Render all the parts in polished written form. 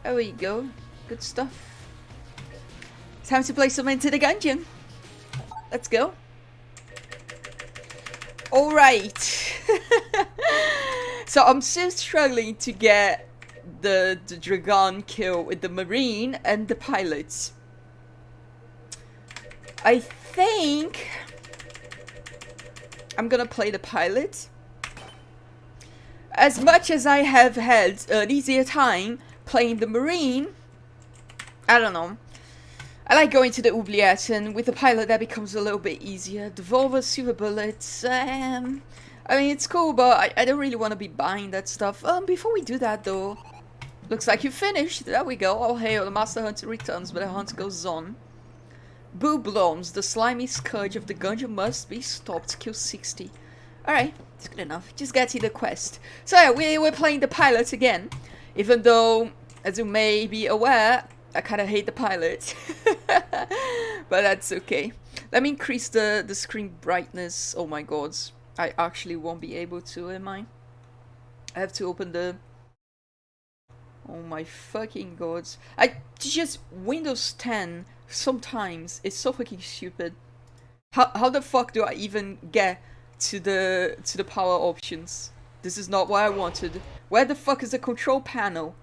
There we go. Good stuff. Time to play some Enter the Gungeon. Let's go. Alright. So I'm still struggling to get the dragon kill with the marine and the pilots. I think I'm gonna play the pilot. As much as I have had an easier time playing the marine, I don't know. I like going to the oubliette, and with the pilot that becomes a little bit easier. Devolver, silver bullets, I mean it's cool, but I don't really want to be buying that stuff. Before we do that though, looks like you finished. There we go. All hail, the Master Hunter returns, but the hunt goes on. Boo Bloms, the slimy scourge of the gungeon must be stopped. Kill 60. Alright, it's good enough. Just get to the quest. So yeah, we're playing the pilot again. Even though, as you may be aware, I kind of hate the pilot. But that's okay. Let me increase the screen brightness. Oh my god. I actually won't be able to, am I? I have to open the... Oh my fucking god. Just Windows 10 sometimes it's so fucking stupid. How the fuck do I even get to the power options? This is not what I wanted. Where the fuck is the control panel?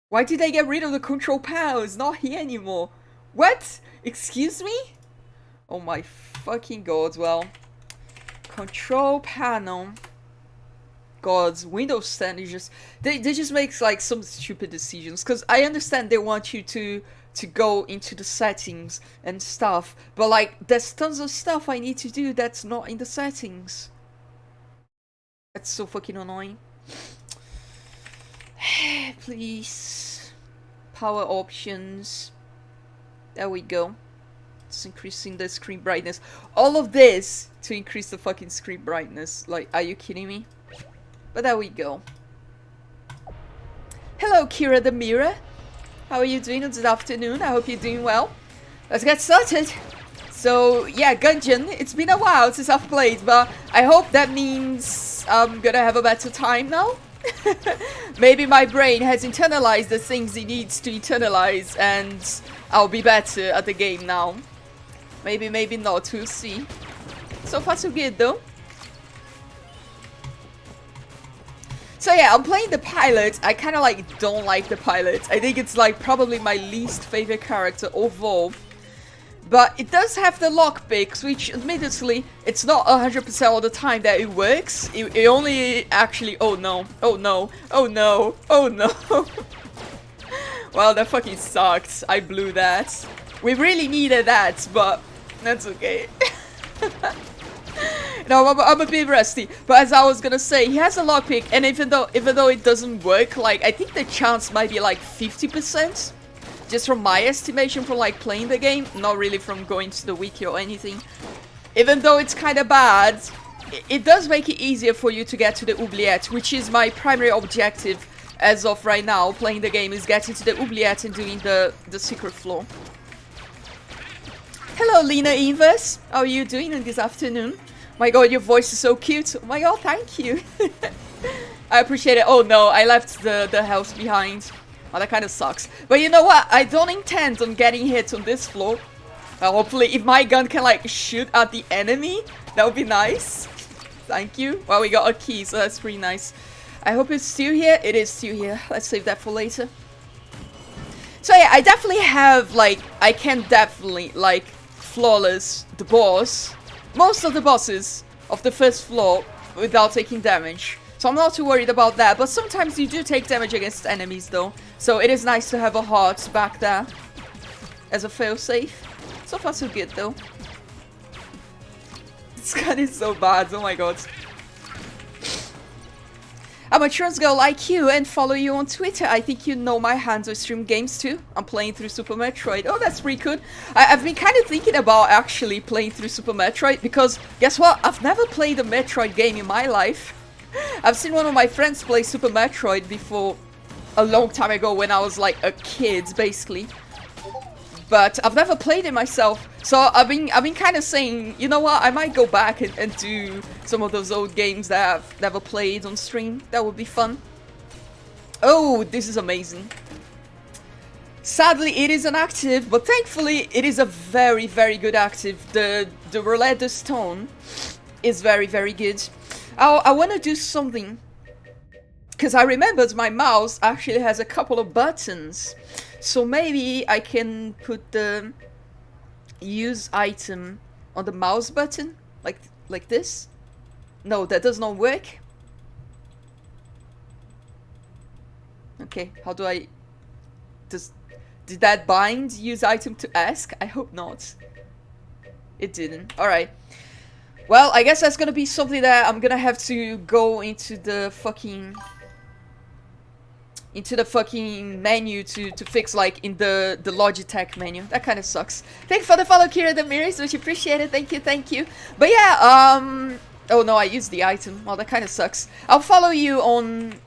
Why did they get rid of the control panel? It's not here anymore. What? Excuse me? Oh my fucking god. Well, control panel. God, Windows 10 is just... They just make like some stupid decisions. Because I understand they want you to go into the settings and stuff. But like, there's tons of stuff I need to do that's not in the settings. That's so fucking annoying. Please. Power options. There we go. It's increasing the screen brightness. All of this to increase the fucking screen brightness. Like, are you kidding me? But there we go. Hello, Kira the Mirror. How are you doing this afternoon? I hope you're doing well. Let's get started. So, yeah, Gungeon. It's been a while since I've played, but I hope that means I'm gonna have a better time now. Maybe my brain has internalized the things it needs to internalize and I'll be better at the game now. Maybe, maybe not. We'll see. So far so good though. So yeah, I'm playing the pilot. I kind of like don't like the pilot. I think it's like probably my least favorite character overall. But it does have the lockpicks, which admittedly, it's not 100% all the time that it works. It only actually... Oh no, oh no, oh no, oh no. Well, that fucking sucked. I blew that. We really needed that, but that's okay. No, I'm a bit rusty, but as I was gonna say, he has a lockpick, and even though it doesn't work, like, I think the chance might be like 50%. Just from my estimation from like playing the game, not really from going to the wiki or anything. Even though it's kind of bad, it does make it easier for you to get to the oubliette, which is my primary objective as of right now. Playing the game is getting to the oubliette and doing the secret floor. Hello, Lena Evers. How are you doing this afternoon? My god, your voice is so cute. Oh my god, thank you. I appreciate it. Oh no, I left the house behind. Oh, that kind of sucks. But you know what? I don't intend on getting hit on this floor. Hopefully, if my gun can, like, shoot at the enemy, that would be nice. Thank you. Well, we got a key, so that's pretty nice. I hope it's still here. It is still here. Let's save that for later. So, yeah, I definitely have, like, I can definitely, like, flawless the boss. Most of the bosses of the first floor without taking damage. So I'm not too worried about that, but sometimes you do take damage against enemies though. So it is nice to have a heart back there as a failsafe. So far so good though. This gun is so bad, oh my god. I'm a trans girl like you and follow you on Twitter. I think you know my hands on stream games too. I'm playing through Super Metroid. Oh, that's pretty good. I've been kind of thinking about actually playing through Super Metroid because guess what? I've never played a Metroid game in my life. I've seen one of my friends play Super Metroid before a long time ago when I was like a kid, basically. But I've never played it myself. So I've been kind of saying, you know what, I might go back and do some of those old games that I've never played on stream. That would be fun. Oh, this is amazing. Sadly, it is an active, but thankfully, it is a very, very good active. The Roulette Stone is very, very good. I want to do something, because I remembered my mouse actually has a couple of buttons. So maybe I can put the use item on the mouse button, like this. No, that does not work. Okay, how do I... Did that bind use item to ask? I hope not. It didn't. Alright. Well, I guess that's gonna be something that I'm gonna have to go into the fucking menu to fix, like in the Logitech menu. That kind of sucks. Thanks for the follow, Kira Damiris, which appreciate it. Thank you. But yeah, oh no, I used the item. Well, that kind of sucks. I'll follow you on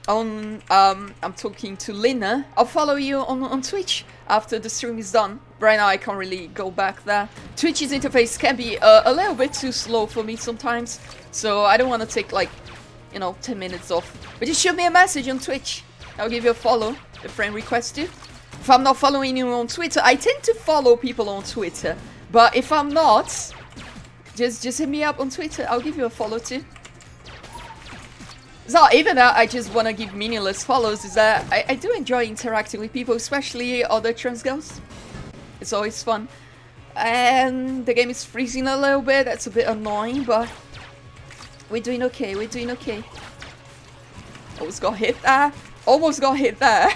I'm talking to Lina. I'll follow you on Twitch after the stream is done. Right now I can't really go back there. Twitch's interface can be a little bit too slow for me sometimes, so I don't want to take, like, you know, 10 minutes off. But just shoot me a message on Twitch. I'll give you a follow, a friend request you. If I'm not following you on Twitter, I tend to follow people on Twitter. But if I'm not, just hit me up on Twitter. I'll give you a follow too. It's not even that I just want to give meaningless follows, is that I do enjoy interacting with people, especially other trans girls. It's always fun. And the game is freezing a little bit, that's a bit annoying, but we're doing okay, we're doing okay. Almost got hit there. Almost got hit there.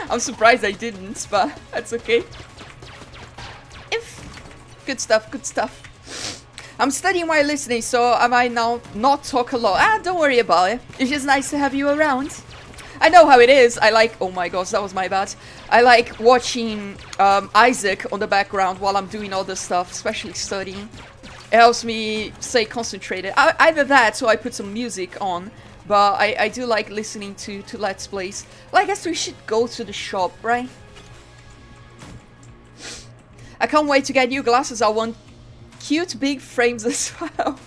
I'm surprised I didn't, but that's okay. Good stuff, good stuff. I'm studying while listening, so I might now not talk a lot. Don't worry about it. It's just nice to have you around. I know how it is. I like... Oh my gosh, that was my bad. I like watching Isaac on the background while I'm doing other stuff, especially studying. It helps me stay concentrated. Either that, or I put some music on. But I do like listening to Let's Plays. Well, I guess we should go to the shop, right? I can't wait to get new glasses. I want cute big frames as well.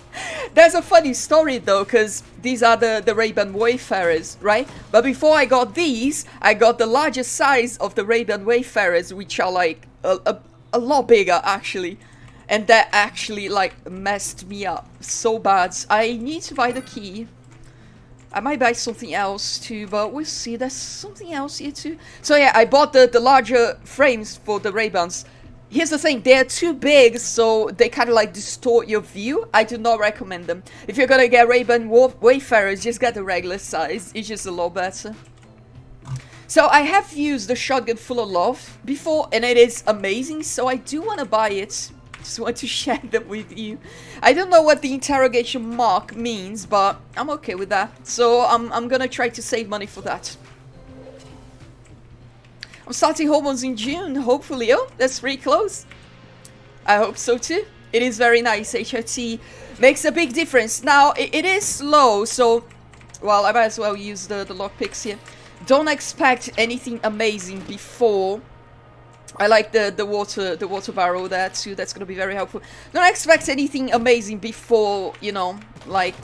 There's a funny story though, because these are the Ray-Ban Wayfarers, right? But before I got these, I got the largest size of the Ray-Ban Wayfarers, which are like a lot bigger actually. And that actually like messed me up so bad. I need to buy the key. I might buy something else too, but we'll see. There's something else here too. So yeah, I bought the larger frames for the Ray-Bans. Here's the thing, they're too big, so they kind of like distort your view. I do not recommend them. If you're gonna get Ray-Ban Wayfarers, just get the regular size. It's just a lot better. So I have used the Shotgun Full of Love before, and it is amazing, so I do want to buy it. Just want to share them with you. I don't know what the interrogation mark means, but I'm okay with that. So I'm gonna try to save money for that. I'm starting hormones in June, hopefully. Oh, that's pretty close. I hope so too. It is very nice. HRT makes a big difference. Now, it is slow, so... Well, I might as well use the lockpicks here. Don't expect anything amazing before... I like the water barrel there too. That's going to be very helpful. Don't expect anything amazing before, you know, like...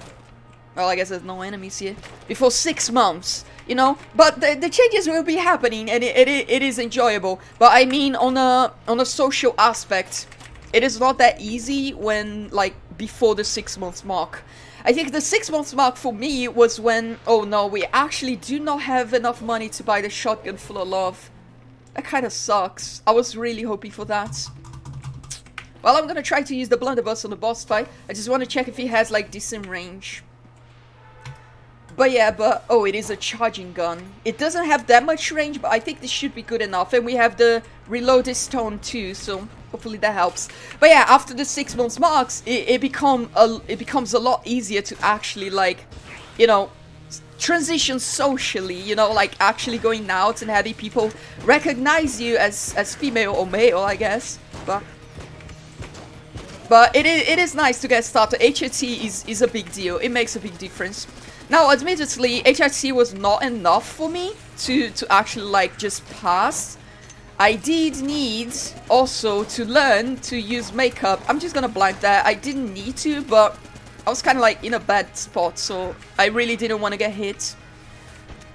Well, I guess there's no enemies here. Before 6 months. You know, but the changes will be happening, and it is enjoyable. But I mean, on a social aspect, it is not that easy when, like, before the 6 months mark. I think the 6 months mark for me was when, oh no, we actually do not have enough money to buy the Shotgun Full of Love. That kind of sucks. I was really hoping for that. Well, I'm gonna try to use the blunderbuss on the boss fight. I just want to check if he has, like, decent range. But yeah, oh, it is a charging gun. It doesn't have that much range, but I think this should be good enough. And we have the reloaded stone too, so hopefully that helps. But yeah, after the 6 months marks, it becomes a lot easier to actually, like, you know, transition socially. You know, like actually going out and having people recognize you as female or male, I guess. But it is nice to get started. HRT is a big deal. It makes a big difference. Now, admittedly, HRT was not enough for me to actually, like, just pass. I did need also to learn to use makeup. I'm just gonna blank that. I didn't need to, but I was kind of, like, in a bad spot, so I really didn't want to get hit.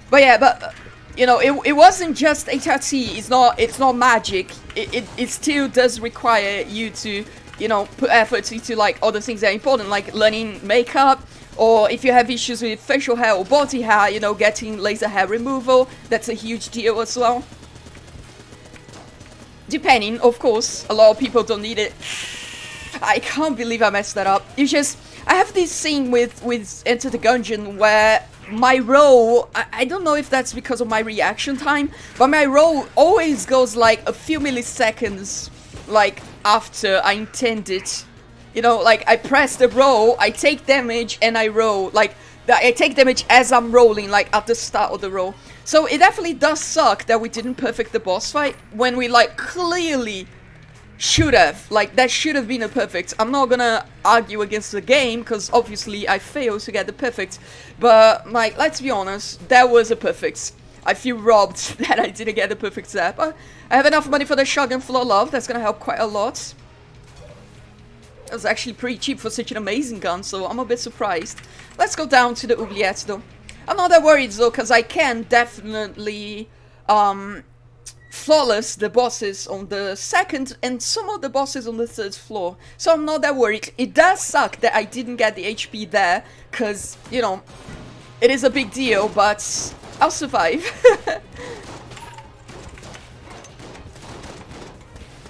But yeah, but you know, it wasn't just HRT. It's not magic. It still does require you to, you know, put effort into like other things that are important, like learning makeup, or if you have issues with facial hair or body hair, you know, getting laser hair removal. That's a huge deal as well. Depending, of course, a lot of people don't need it. I can't believe I messed that up. It's just, I have this thing with Enter the Gungeon where my roll, I don't know if that's because of my reaction time, but my roll always goes like a few milliseconds like after I intend it. You know, like I press the roll, I take damage and I roll. Like I take damage as I'm rolling, like at the start of the roll. So it definitely does suck that we didn't perfect the boss fight when we like clearly should have. Like that should have been a perfect. I'm not gonna argue against the game because obviously I failed to get the perfect. But like, let's be honest, that was a perfect. I feel robbed that I didn't get the perfect there. But I have enough money for the shotgun full of love. That's gonna help quite a lot. It was actually pretty cheap for such an amazing gun, so I'm a bit surprised. Let's go down to the oubliettes though. I'm not that worried though, because I can definitely flawless the bosses on the second and some of the bosses on the third floor. So I'm not that worried. It does suck that I didn't get the HP there, because, you know, it is a big deal, but I'll survive.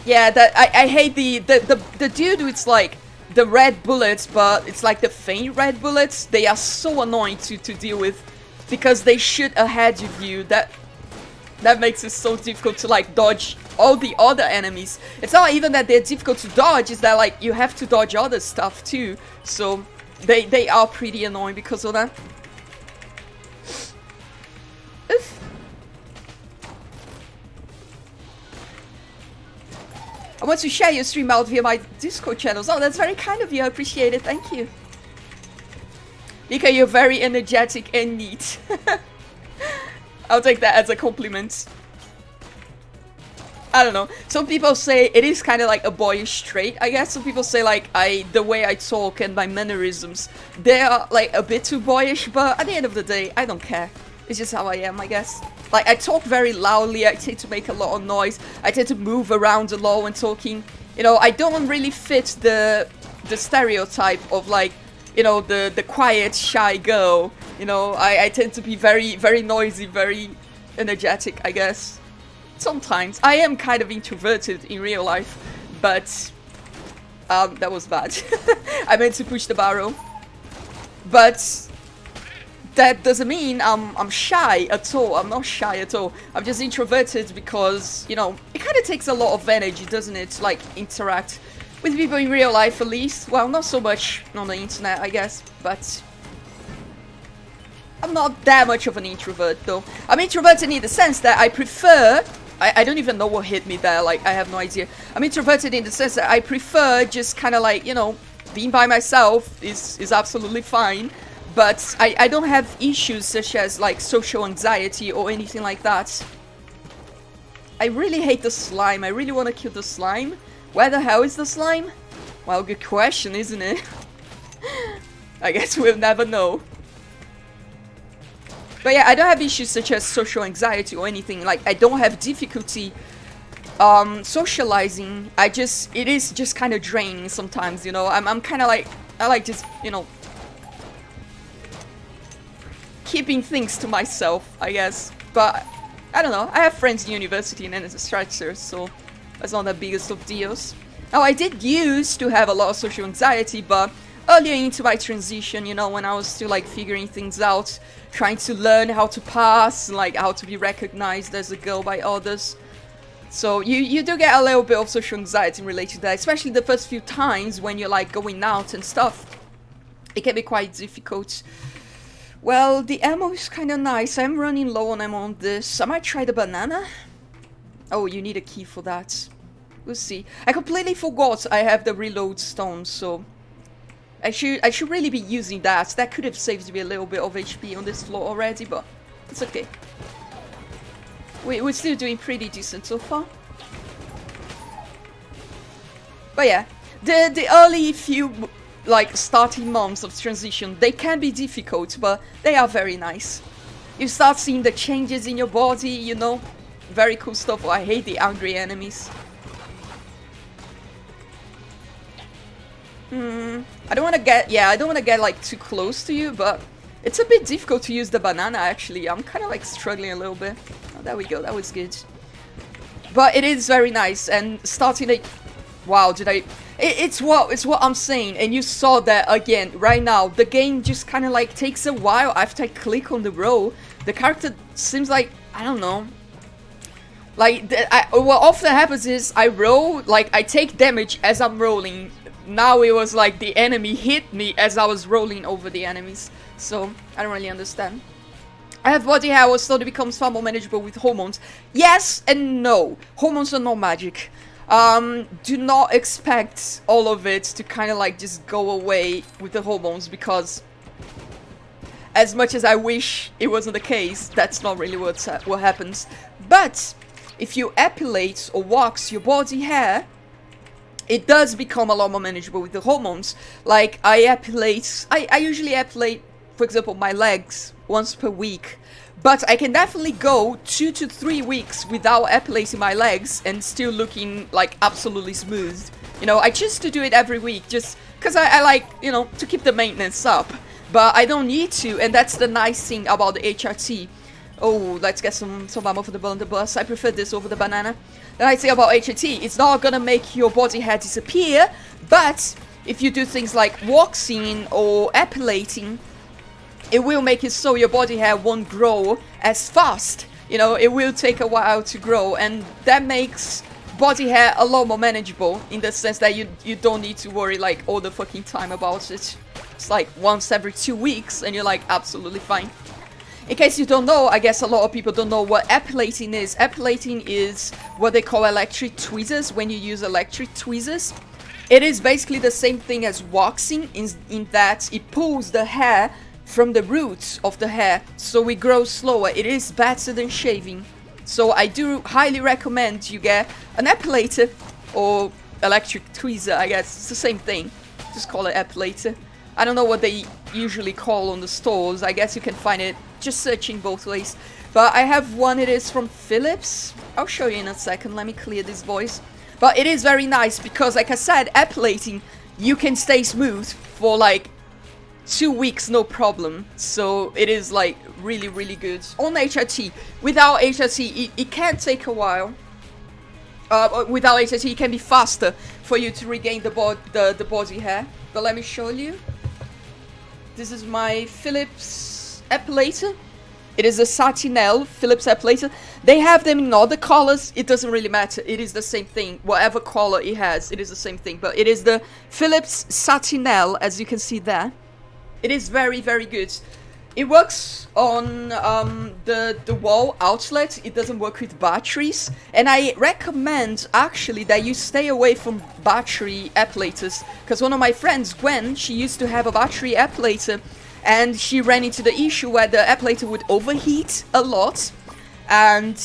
Yeah, that I hate the dude with like the red bullets, but it's like the faint red bullets. They are so annoying to deal with because they shoot ahead of you. That makes it so difficult to like dodge all the other enemies. It's not even that they're difficult to dodge, it's that like you have to dodge other stuff too. So they are pretty annoying because of that. Oof. I want to share your stream out via my Discord channels. Oh, that's very kind of you. I appreciate it. Thank you. Mika, you're very energetic and neat. I'll take that as a compliment. I don't know. Some people say it is kind of like a boyish trait, I guess. Some people say like the way I talk and my mannerisms, they are like a bit too boyish, but at the end of the day, I don't care. It's just how I am, I guess. Like, I talk very loudly, I tend to make a lot of noise, I tend to move around a lot when talking. You know, I don't really fit the stereotype of like, you know, the quiet, shy girl. You know, I tend to be very, very noisy, very energetic, I guess. Sometimes. I am kind of introverted in real life, but that was bad. I meant to push the barrel. But that doesn't mean I'm shy at all. I'm not shy at all. I'm just introverted because, you know, it kind of takes a lot of energy, doesn't it, to like interact with people in real life at least. Well, not so much on the internet, I guess, but I'm not that much of an introvert though. I'm introverted in the sense that I prefer, I don't even know what hit me there, like I have no idea. I'm introverted in the sense that I prefer just kind of like, you know, being by myself is absolutely fine. But I don't have issues such as like social anxiety or anything like that. I really hate the slime. I really want to kill the slime. Where the hell is the slime? Well, good question, isn't it? I guess we'll never know. But yeah, I don't have issues such as social anxiety or anything. Like, I don't have difficulty socializing. It is just kind of draining sometimes, you know. I'm kind of like, I like just, you know, keeping things to myself, I guess. But I don't know, I have friends in university and as a stretcher, so that's not the biggest of deals. Now, I did used to have a lot of social anxiety, but earlier into my transition, you know, when I was still like figuring things out, trying to learn how to pass, like how to be recognized as a girl by others. So you do get a little bit of social anxiety related to that, especially the first few times when you're like going out and stuff. It can be quite difficult. Well, the ammo is kind of nice. I'm running low on ammo on this. I might try the banana. Oh, you need a key for that. We'll see. I completely forgot I have the reload stone, so I should really be using that. That could have saved me a little bit of HP on this floor already, but it's okay. We're still doing pretty decent so far. But yeah, the early few like starting months of transition, they can be difficult, but they are very nice. You start seeing the changes in your body, you know. Very cool stuff. Oh, I hate the angry enemies. I don't want to get, I don't want to get like too close to you, but it's a bit difficult to use the banana actually. I'm kind of like struggling a little bit. Oh, there we go, that was good. But it is very nice, and starting a, wow, it's what I'm saying, and you saw that again right now. The game just kind of like takes a while after I click on the roll. The character seems like, I don't know. Like, what often happens is I roll, like I take damage as I'm rolling. Now it was like the enemy hit me as I was rolling over the enemies. So, I don't really understand. I have body hair was slowly becomes far more manageable with hormones. Yes and no. Hormones are not magic. Do not expect all of it to kind of like just go away with the hormones, because as much as I wish it wasn't the case, that's not really what happens. But if you epilate or wax your body hair, it does become a lot more manageable with the hormones. Like, I usually epilate, for example, my legs once per week. But I can definitely go 2 to 3 weeks without epilating my legs and still looking, like, absolutely smooth. You know, I choose to do it every week just because I like, you know, to keep the maintenance up. But I don't need to, and that's the nice thing about the HRT. Oh, let's get some ammo for the blunderbuss. I prefer this over the banana. The nice thing about HRT, it's not gonna make your body hair disappear, but if you do things like waxing or epilating, it will make it so your body hair won't grow as fast. You know, it will take a while to grow, and that makes body hair a lot more manageable in the sense that you don't need to worry like all the fucking time about it. It's like once every 2 weeks and you're like absolutely fine. In case you don't know, I guess a lot of people don't know what epilating is. Epilating is what they call electric tweezers when you use electric tweezers. It is basically the same thing as waxing in that it pulls the hair from the roots of the hair, so it grows slower. It is better than shaving. So I do highly recommend you get an epilator or electric tweezer, I guess. It's the same thing. Just call it epilator. I don't know what they usually call on the stores. I guess you can find it just searching both ways. But I have one, it is from Philips. I'll show you in a second. Let me clear this voice. But it is very nice because, like I said, epilating, you can stay smooth for like 2 weeks, no problem. So it is like really, really good. On HRT. Without HRT, it can take a while. Without HRT, it can be faster for you to regain the body hair. But let me show you. This is my Philips epilator. It is a Satinel Philips epilator. They have them in other colors. It doesn't really matter. It is the same thing. Whatever color it has, it is the same thing. But it is the Philips Satinel, as you can see there. It is very, very good. It works on the wall outlet. It doesn't work with batteries. And I recommend, actually, that you stay away from battery epilators. Because one of my friends, Gwen, she used to have a battery epilator. And she ran into the issue where the epilator would overheat a lot. And,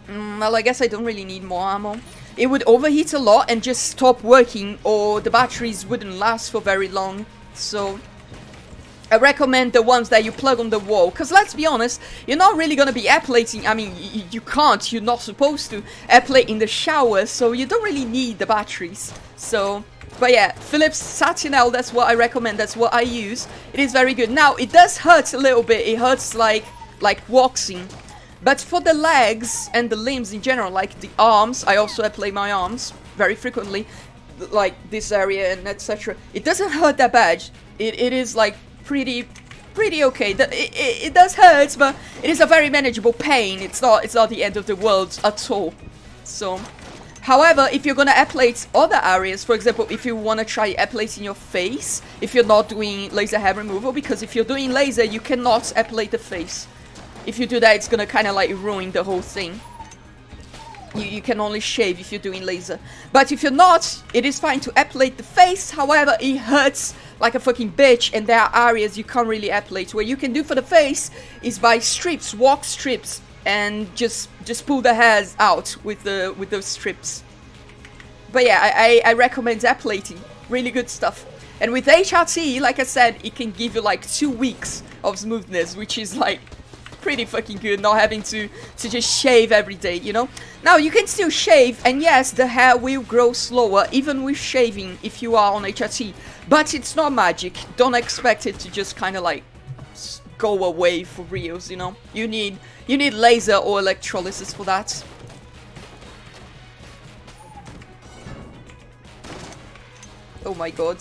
well, I guess I don't really need more ammo. It would overheat a lot and just stop working, or the batteries wouldn't last for very long. So I recommend the ones that you plug on the wall, because let's be honest, you're not really going to be epilating. I mean, you can't, you're not supposed to epilate in the shower, so you don't really need the batteries. So, but yeah, Philips Satinel, that's what I recommend, that's what I use. It is very good. Now, it does hurt a little bit, it hurts like waxing. But for the legs and the limbs in general, like the arms, I also epilate my arms very frequently, like this area and etc. It doesn't hurt that bad. It is like pretty okay. It does hurt, but it is a very manageable pain. It's not the end of the world at all. So, however, if you're gonna epilate other areas, for example, if you wanna try epilating your face, if you're not doing laser hair removal, because if you're doing laser, you cannot epilate the face. If you do that, it's gonna kind of like ruin the whole thing. You can only shave if you're doing laser. But if you're not, it is fine to epilate the face. However, it hurts like a fucking bitch, and there are areas you can't really epilate. What you can do for the face is buy strips, wax strips, and just pull the hairs out with those strips. But yeah, I recommend epilating. Really good stuff. And with HRT, like I said, it can give you like 2 weeks of smoothness, which is like pretty fucking good not having to just shave every day, you know? Now, you can still shave, and yes, the hair will grow slower, even with shaving, if you are on HRT. But it's not magic. Don't expect it to just kind of like go away for reals, you know? You need laser or electrolysis for that. Oh my god.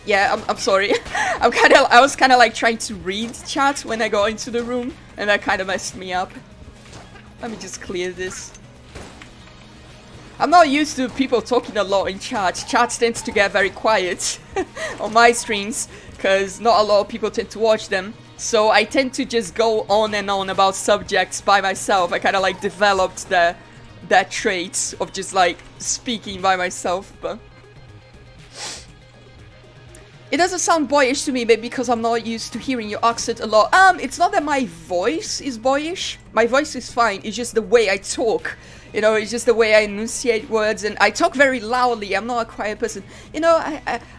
Yeah, I'm sorry. I was kind of like trying to read chat when I got into the room, and that kind of messed me up. Let me just clear this. I'm not used to people talking a lot in chat. Chat tends to get very quiet on my streams, because not a lot of people tend to watch them. So I tend to just go on and on about subjects by myself. I kind of like developed that trait of just like speaking by myself, but... It doesn't sound boyish to me, maybe because I'm not used to hearing your accent a lot. It's not that my voice is boyish. My voice is fine. It's just the way I talk. You know, it's just the way I enunciate words, and I talk very loudly. I'm not a quiet person. You know,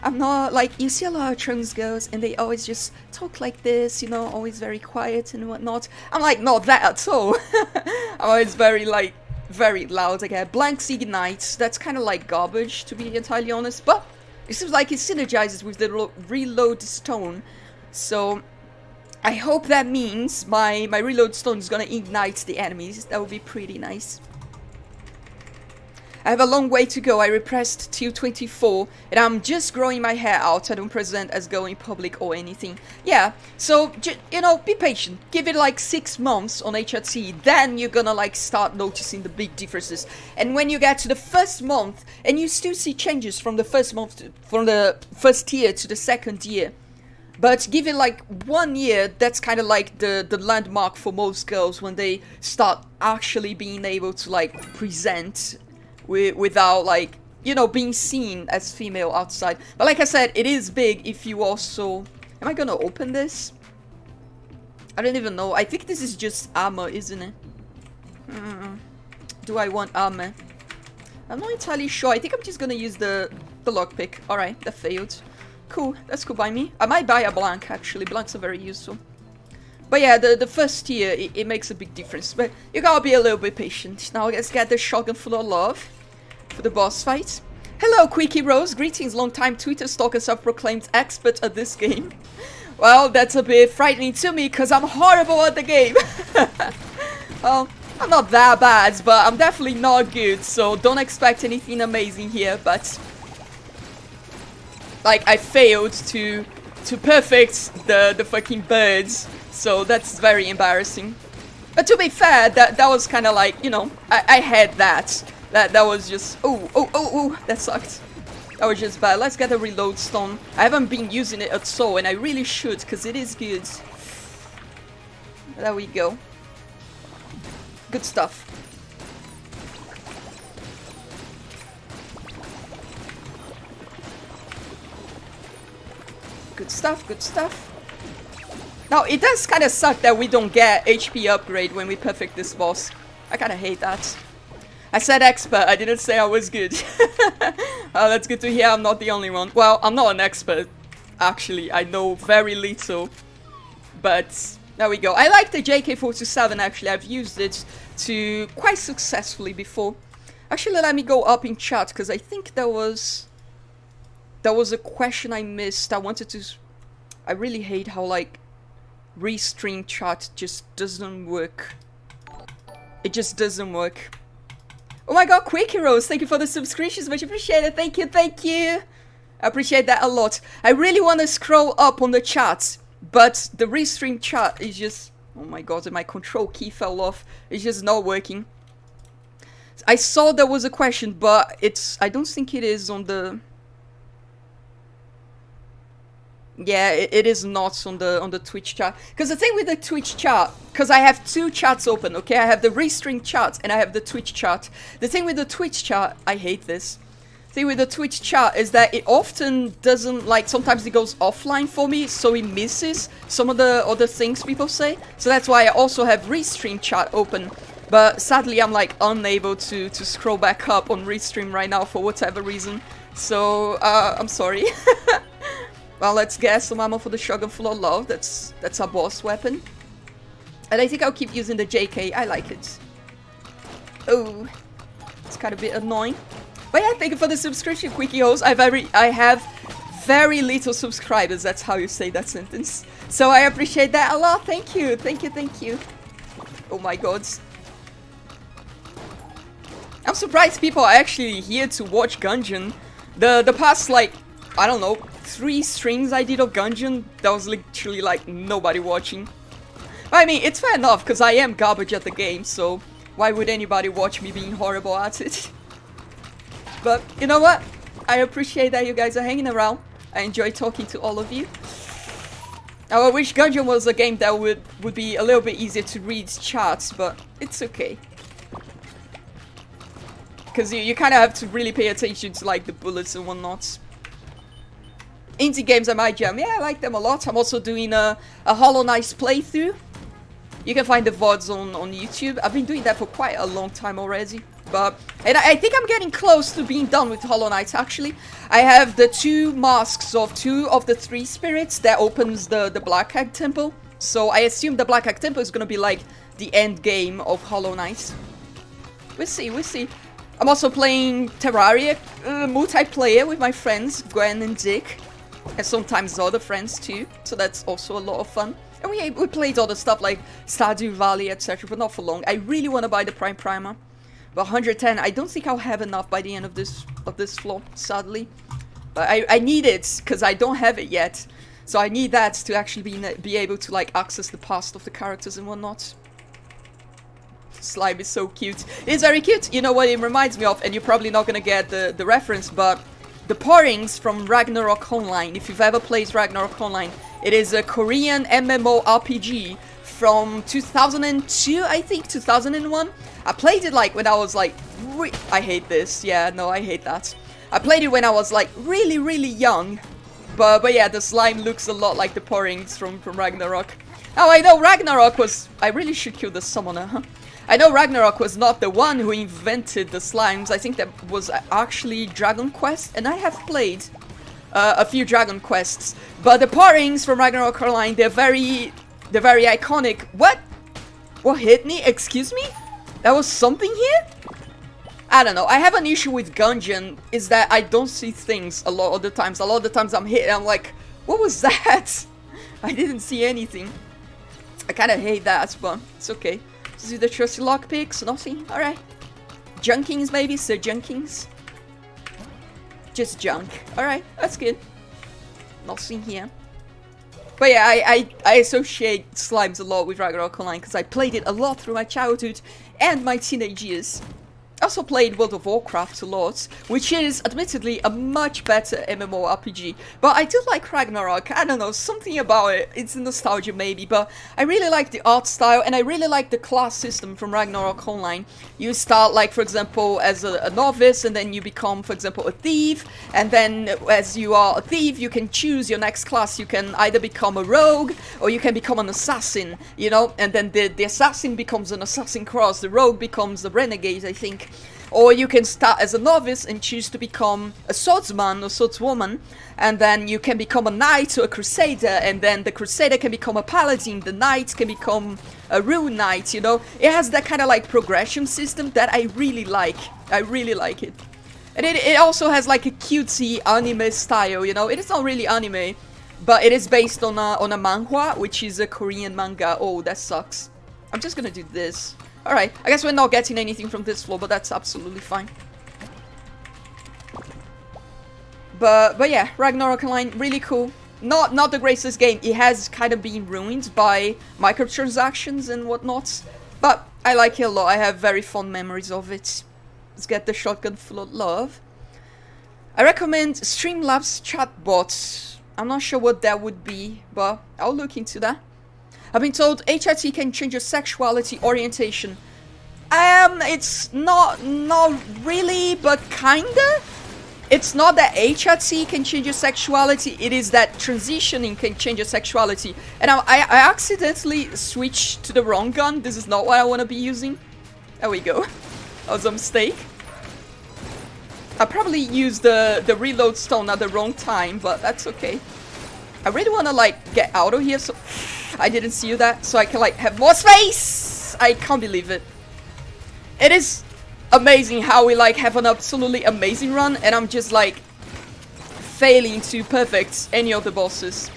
I'm not like, you see a lot of trans girls, and they always just talk like this, you know, always very quiet and whatnot. I'm like, not that at all. I'm always very, like, very loud. I get blanks ignite. That's kind of like garbage, to be entirely honest, but... It seems like it synergizes with the reload stone, so I hope that means my reload stone is gonna ignite the enemies. That would be pretty nice. I have a long way to go. I repressed till 24, and I'm just growing my hair out. I don't present as going public or anything. Yeah, so, you know, be patient. Give it like 6 months on HRT, then you're gonna like start noticing the big differences. And when you get to the first month, and you still see changes from the first month, from the first year to the second year. But give it like 1 year, that's kind of like the landmark for most girls when they start actually being able to like present without, like, you know, being seen as female outside. But like I said, it is big if you also... Am I gonna open this? I don't even know. I think this is just armor, isn't it? Do I want armor? I'm not entirely sure. I think I'm just gonna use the lockpick. Alright, that failed. Cool, that's cool by me. I might buy a blank, actually. Blanks are very useful. But yeah, the first year, it makes a big difference. But you gotta be a little bit patient. Now let's get the shotgun full of love for the boss fight. Hello, Quickie Rose. Greetings, long-time Twitter stalker, self-proclaimed expert at this game. Well, that's a bit frightening to me, because I'm horrible at the game. Well, I'm not that bad, but I'm definitely not good, so don't expect anything amazing here, but... Like, I failed to perfect the fucking birds, so that's very embarrassing. But to be fair, that was kind of like, you know, I had that. That was just... Oh, that sucked. That was just bad. Let's get a reload stone. I haven't been using it at all, and I really should, because it is good. There we go. Good stuff. Good stuff, good stuff. Now, it does kind of suck that we don't get HP upgrade when we perfect this boss. I kind of hate that. I said expert, I didn't say I was good. That's good to hear, I'm not the only one. Well, I'm not an expert, actually. I know very little. But, there we go. I like the JK-427, actually. I've used it to quite successfully before. Actually, let me go up in chat, because I think there was a question I missed. I really hate how, like, restream chat just doesn't work. It just doesn't work. Oh my god, Quickie Rose, thank you for the subscriptions, much appreciated. Thank you, thank you. I appreciate that a lot. I really want to scroll up on the chat, but the restream chat is just... Oh my god, my control key fell off. It's just not working. I saw there was a question, but I don't think it is on the... Yeah, it is not on the Twitch chat. Because the thing with the Twitch chat, because I have 2 chats open, okay? I have the restream chat and I have the Twitch chat. The thing with the Twitch chat, I hate this. The thing with the Twitch chat is that it often doesn't, like, sometimes it goes offline for me, so it misses some of the other things people say. So that's why I also have restream chat open. But sadly, I'm, like, unable to scroll back up on restream right now for whatever reason. So, I'm sorry. Well, let's get some ammo for the shotgun full of love. That's our boss weapon. And I think I'll keep using the JK. I like it. Oh, it's kind of a bit annoying. But yeah, thank you for the subscription, Quickie Host. I have very little subscribers. That's how you say that sentence. So I appreciate that a lot. Thank you. Thank you. Thank you. Oh my god. I'm surprised people are actually here to watch Gungeon. The past, like, I don't know, 3 streams I did of Gungeon, there was literally, like, nobody watching. I mean, it's fair enough, because I am garbage at the game, so why would anybody watch me being horrible at it? But, you know what? I appreciate that you guys are hanging around. I enjoy talking to all of you. I wish Gungeon was a game that would be a little bit easier to read chats, but it's okay. Because you kind of have to really pay attention to, like, the bullets and whatnot. Indie games are my jam. Yeah, I like them a lot. I'm also doing a Hollow Knight playthrough. You can find the VODs on YouTube. I've been doing that for quite a long time already. And I think I'm getting close to being done with Hollow Knight, actually. I have the 2 masks of 2 of the 3 spirits that opens the Black Hag Temple. So I assume the Black Hag Temple is going to be, like, the end game of Hollow Knight. We'll see, we'll see. I'm also playing Terraria multiplayer with my friends, Gwen and Dick. And sometimes other friends too. So that's also a lot of fun. And we played other stuff like Stardew Valley, etc. But not for long. I really want to buy the Prime Primer. But 110, I don't think I'll have enough by the end of this floor, sadly. But I need it, because I don't have it yet. So I need that to actually be able to, like, access the past of the characters and whatnot. Slime is so cute. It's very cute. You know what it reminds me of, and you're probably not gonna get the reference, but the Porings from Ragnarok Online. If you've ever played Ragnarok Online, it is a Korean MMORPG from 2002, I think, 2001. I played it like when I was like, I hate this. Yeah, no, I hate that. I played it when I was like really, really young. But yeah, the slime looks a lot like the Porings from Ragnarok. Oh, I know Ragnarok was... I really should kill the summoner, huh? I know Ragnarok was not the one who invented the slimes. I think that was actually Dragon Quest, and I have played a few Dragon Quests. But the Porings from Ragnarok Online, they're very iconic. What? What hit me? Excuse me? That was something here? I don't know. I have an issue with Gungeon, is that I don't see things a lot of the times. A lot of the times I'm hit and I'm like, what was that? I didn't see anything. I kind of hate that, but it's okay. This is the trusty lockpicks, nothing. Alright. Junkings, maybe? Sir Junkings? Just junk. Alright, that's good. Nothing here. But yeah, I associate slimes a lot with Ragnarok Online because I played it a lot through my childhood and my teenage years. I also played World of Warcraft a lot, which is admittedly a much better MMORPG. But I do like Ragnarok. I don't know, something about it. It's nostalgia maybe, but I really like the art style and I really like the class system from Ragnarok Online. You start, like, for example, as a novice, and then you become, for example, a thief. And then as you are a thief, you can choose your next class. You can either become a rogue or you can become an assassin, you know? And then the assassin becomes an assassin cross. The rogue becomes a renegade, I think. Or you can start as a novice and choose to become a swordsman or swordswoman, and then you can become a knight or a crusader, and then the crusader can become a paladin, the knight can become a rune knight, you know? It has that kind of like progression system that I really like. I really like it. And it also has like a cutesy anime style, you know? It is not really anime, but it is based on a manhwa, which is a Korean manga. Oh, that sucks. I'm just gonna do this. Alright, I guess we're not getting anything from this floor, but that's absolutely fine. But yeah, Ragnarok Online, really cool. Not the greatest game. It has kind of been ruined by microtransactions and whatnot. But I like it a lot. I have very fond memories of it. Let's get the shotgun full of love. I recommend Streamlabs chatbot. I'm not sure what that would be, but I'll look into that. I've been told HRT can change your sexuality orientation. It's not really, but kinda. It's not that HRT can change your sexuality, it is that transitioning can change your sexuality. And I accidentally switched to the wrong gun. This is not what I want to be using. There we go. That was a mistake. I probably used the reload stone at the wrong time, but that's okay. I really want to, like, get out of here, so... I didn't see that, so I can like have more space. I can't believe it. It is amazing how we like have an absolutely amazing run, and I'm just like failing to perfect any of the bosses.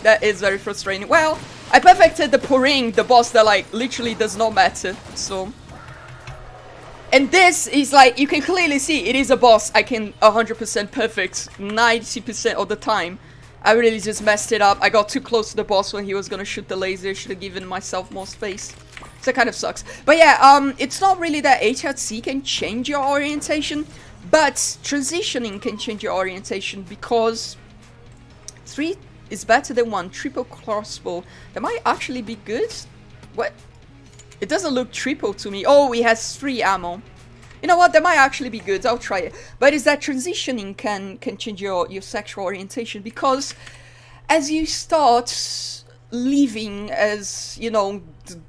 That is very frustrating. Well, I perfected the Poring, the boss that like literally does not matter, so. And this is like, you can clearly see it is a boss I can 100% perfect 90% of the time. I really just messed it up. I got too close to the boss when he was gonna shoot the laser. Should have given myself more space. So that kind of sucks. But yeah, it's not really that HRC can change your orientation, but transitioning can change your orientation, because 3 is better than 1. Triple crossbow. That might actually be good. What? It doesn't look triple to me. Oh, he has 3 ammo. You know what? That might actually be good. I'll try it. But is that transitioning can change your sexual orientation, because as you start living as, you know,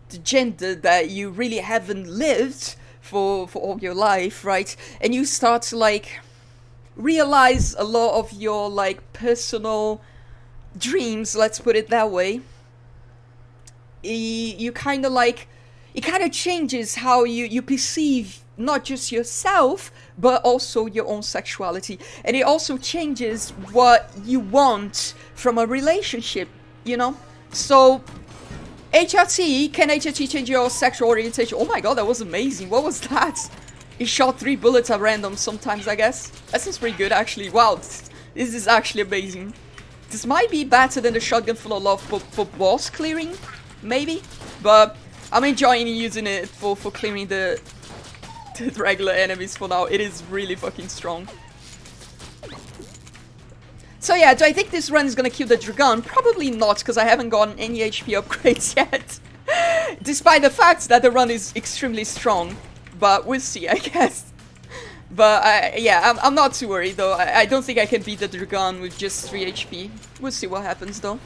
the gender that you really haven't lived for all your life, right? And you start to like realize a lot of your like personal dreams, let's put it that way. You kind of like, it kind of changes how you perceive not just yourself, but also your own sexuality. And it also changes what you want from a relationship, you know? So, HRT, can HRT change your sexual orientation? Oh my god, that was amazing. What was that? It shot 3 bullets at random sometimes, I guess. That sounds pretty good, actually. Wow, this is actually amazing. This might be better than the shotgun full of love for boss clearing, maybe? But I'm enjoying using it for clearing the regular enemies for now. It is really fucking strong. So yeah, do I think this run is gonna kill the dragon? Probably not, because I haven't gotten any HP upgrades yet. Despite the fact that the run is extremely strong. But we'll see, I guess. But yeah, I'm not too worried though. I don't think I can beat the dragon with just 3 HP. We'll see what happens though.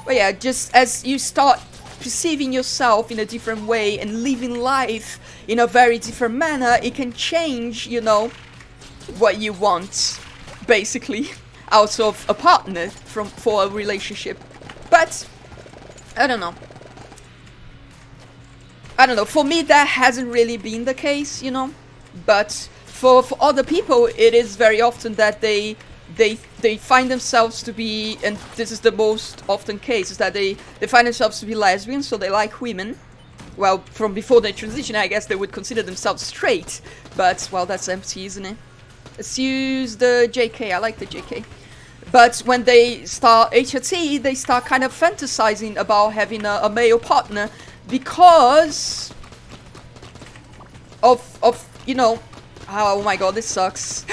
But yeah, just as you start perceiving yourself in a different way and living life in a very different manner, it can change, you know, what you want, basically, out of a partner for a relationship. But I don't know. For me that hasn't really been the case, you know. But for other people, it is very often that they find themselves to be, and this is the most often case, is that they find themselves to be lesbians, so they like women. Well, from before they transition, I guess they would consider themselves straight. But, well, that's empty, isn't it? Let's use the JK. I like the JK. But when they start HRT, they start kind of fantasizing about having a male partner, because of you know, oh my god, this sucks.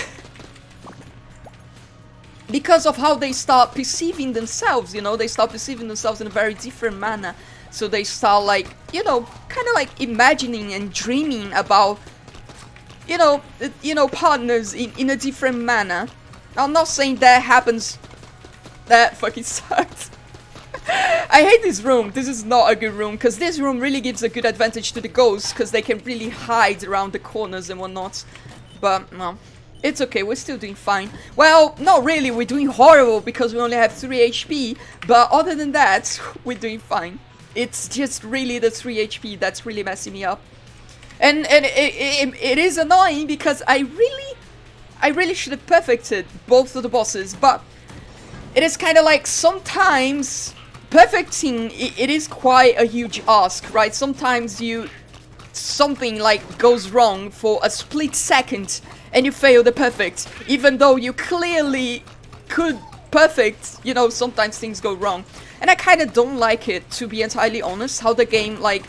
Because of how they start perceiving themselves, you know, they start perceiving themselves in a very different manner. So they start like, you know, kind of like imagining and dreaming about, you know, partners in a different manner. I'm not saying that happens. That fucking sucks. I hate this room. This is not a good room, because this room really gives a good advantage to the ghosts, because they can really hide around the corners and whatnot. But, no. It's okay, we're still doing fine. Well, not really, we're doing horrible because we only have 3 HP, but other than that, we're doing fine. It's just really the 3 HP that's really messing me up. And it is annoying, because I really should have perfected both of the bosses, but it is kind of like sometimes perfecting, it is quite a huge ask, right? Sometimes something like goes wrong for a split second and you fail the perfect, even though you clearly could perfect, you know, sometimes things go wrong. And I kind of don't like it, to be entirely honest, how the game like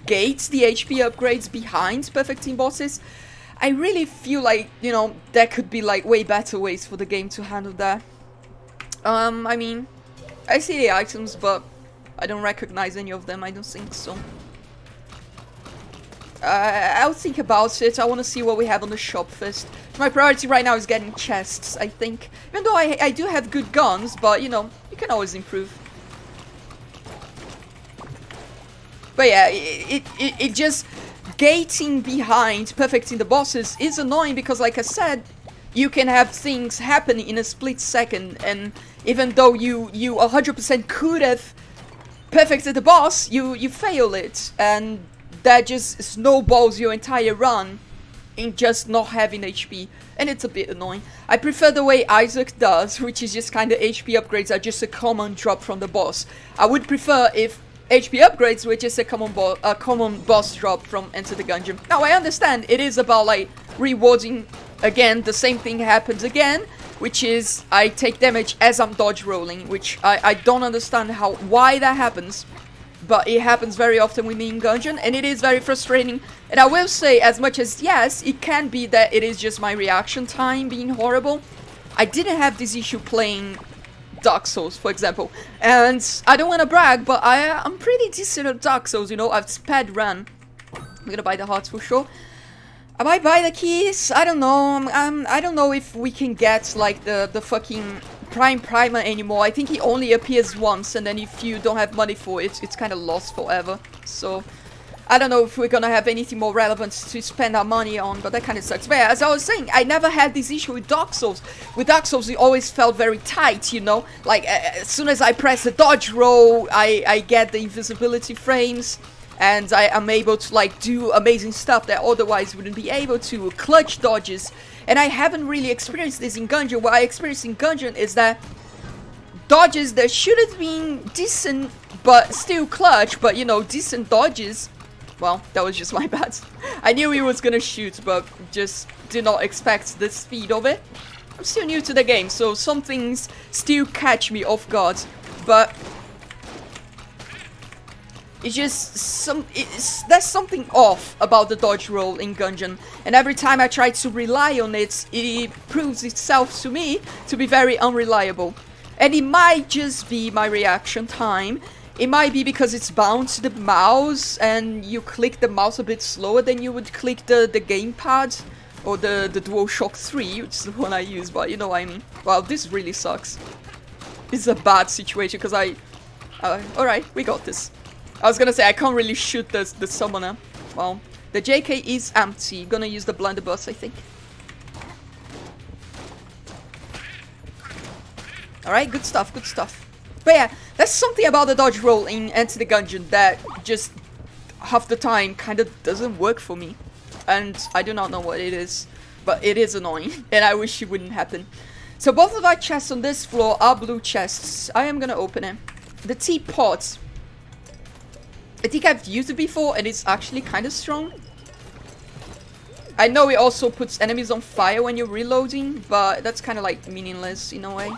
gates the HP upgrades behind perfecting bosses. I really feel like, you know, there could be like way better ways for the game to handle that. I mean, I see the items, but I don't recognize any of them, I don't think so. I'll think about it. I want to see what we have on the shop first. My priority right now is getting chests, I think. Even though I do have good guns, but, you know, you can always improve. But yeah, it just gating behind perfecting the bosses is annoying, because like I said, you can have things happen in a split second, and even though you 100% could have perfected the boss, you fail it, and that just snowballs your entire run in just not having HP, and it's a bit annoying. I prefer the way Isaac does, which is just kind of HP upgrades are just a common drop from the boss. I would prefer if HP upgrades were just a common boss drop from Enter the Gungeon. Now I understand it is about like rewarding again, the same thing happens again, which is I take damage as I'm dodge rolling, which I don't understand why that happens, but it happens very often with me in Gungeon, and it is very frustrating. And I will say, as much as yes, it can be that it is just my reaction time being horrible. I didn't have this issue playing Dark Souls, for example, and I don't want to brag, but I'm pretty decent at Dark Souls, you know. I've sped run. I'm gonna buy the hearts for sure. I might buy the keys. I don't know. I don't know if we can get like the fucking Prime Primer anymore. I think he only appears once, and then if you don't have money for it, it's kind of lost forever. So I don't know if we're gonna have anything more relevant to spend our money on, but that kind of sucks. But yeah, as I was saying, I never had this issue with Dark Souls. With Dark Souls, it always felt very tight, you know? Like, as soon as I press the dodge roll, I get the invisibility frames, and I am able to, like, do amazing stuff that otherwise wouldn't be able to. Clutch dodges. And I haven't really experienced this in Gungeon. What I experienced in Gungeon is that dodges that should have been decent, but still clutch, but, you know, decent dodges. Well, that was just my bad. I knew he was gonna shoot, but just did not expect the speed of it. I'm still new to the game, so some things still catch me off guard. But it's just there's something off about the dodge roll in Gungeon, and every time I try to rely on it, it proves itself to me to be very unreliable. And it might just be my reaction time. It might be because it's bound to the mouse, and you click the mouse a bit slower than you would click the gamepad, or the DualShock 3, which is the one I use, but you know what I mean. Wow, this really sucks. This is a bad situation, because alright, we got this. I was gonna say, I can't really shoot the summoner. Well, the JK is empty. Gonna use the blunderbuss, I think. Alright, good stuff, good stuff. But yeah, there's something about the dodge roll in Enter the Gungeon that just half the time kind of doesn't work for me. And I do not know what it is, but it is annoying, and I wish it wouldn't happen. So both of our chests on this floor are blue chests. I am gonna open it. The teapot, I think I've used it before, and it's actually kind of strong. I know it also puts enemies on fire when you're reloading, but that's kind of like meaningless in a way.